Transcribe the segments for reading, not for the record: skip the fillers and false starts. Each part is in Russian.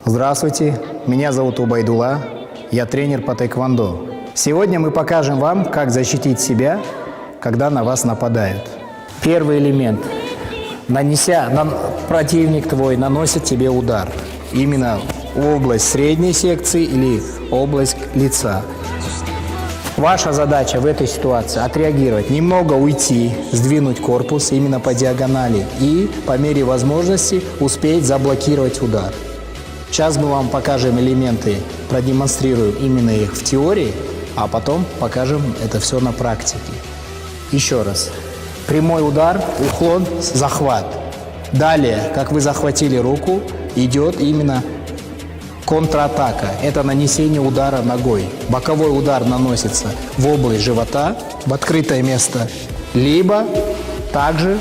Здравствуйте, меня зовут Убайдулла, я тренер по тэквондо. Сегодня мы покажем вам, как защитить себя, когда на вас нападают. Первый элемент. Противник твой наносит тебе удар. Именно в область средней секции или область лица. Ваша задача в этой ситуации отреагировать, немного уйти, сдвинуть корпус именно по диагонали и по мере возможности успеть заблокировать удар. Сейчас мы вам покажем элементы, продемонстрируем именно их в теории, а потом покажем это все на практике. Еще раз. Прямой удар, уклон, захват. Далее, как вы захватили руку, идет именно контратака. Это нанесение удара ногой. Боковой удар наносится в область живота, в открытое место. Либо также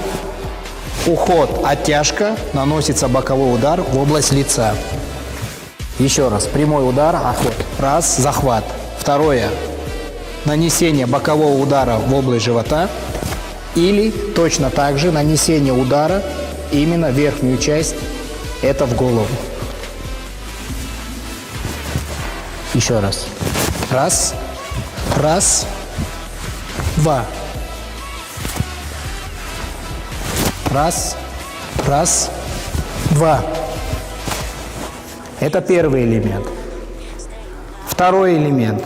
уход, оттяжка, наносится боковой удар в область лица. Еще раз. Прямой удар, отход. Раз, захват. Второе. Нанесение бокового удара в область живота. Или точно так же нанесение удара именно в верхнюю часть, это в голову. Еще раз. Раз, раз, два. Раз, раз, два. Это первый элемент. Второй элемент.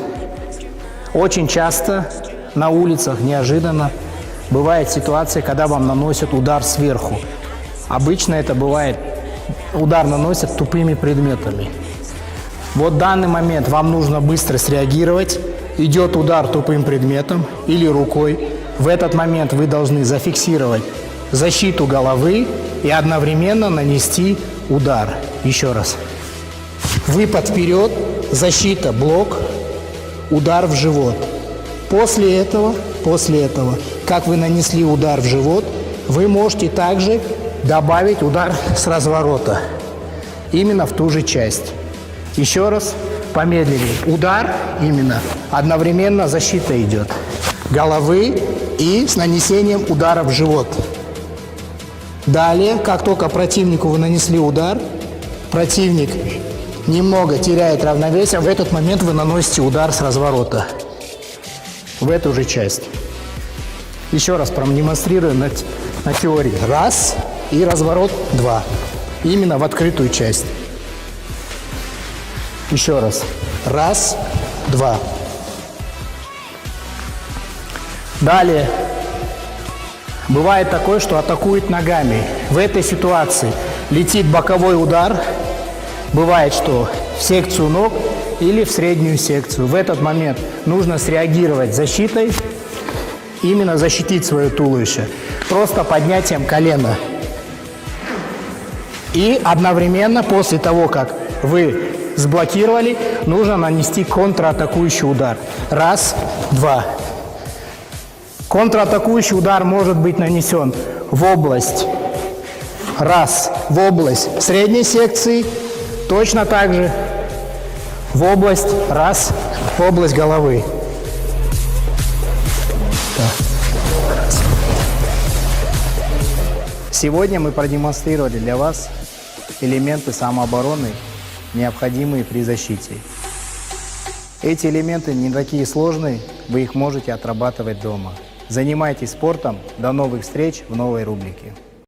Очень часто на улицах неожиданно бывает ситуация, когда вам наносят удар сверху. Обычно это бывает, удар наносят тупыми предметами. Вот в данный момент вам нужно быстро среагировать. Идет удар тупым предметом или рукой. В этот момент вы должны зафиксировать защиту головы и одновременно нанести удар. Еще раз. Выпад вперед, защита, блок, удар в живот. После этого, как вы нанесли удар в живот, вы можете также добавить удар с разворота. Именно в ту же часть. Еще раз, помедленнее. Удар, именно, одновременно защита идет. Головы и с нанесением удара в живот. Далее, как только противнику вы нанесли удар, противник немного теряет равновесие, в этот момент вы наносите удар с разворота. В эту же часть. Еще раз продемонстрирую на теории. Раз и разворот два. Именно в открытую часть. Еще раз. Раз, два. Далее. Бывает такое, что атакует ногами. В этой ситуации летит боковой удар. Бывает, что в секцию ног или в среднюю секцию. В этот момент нужно среагировать защитой, именно защитить свое туловище. Просто поднятием колена. И одновременно после того, как вы сблокировали, нужно нанести контратакующий удар. Раз, два. Контратакующий удар может быть нанесен в область, в область средней секции, точно так же в область, в область головы. Сегодня мы продемонстрировали для вас элементы самообороны, необходимые при защите. Эти элементы не такие сложные, вы их можете отрабатывать дома. Занимайтесь спортом. До новых встреч в новой рубрике.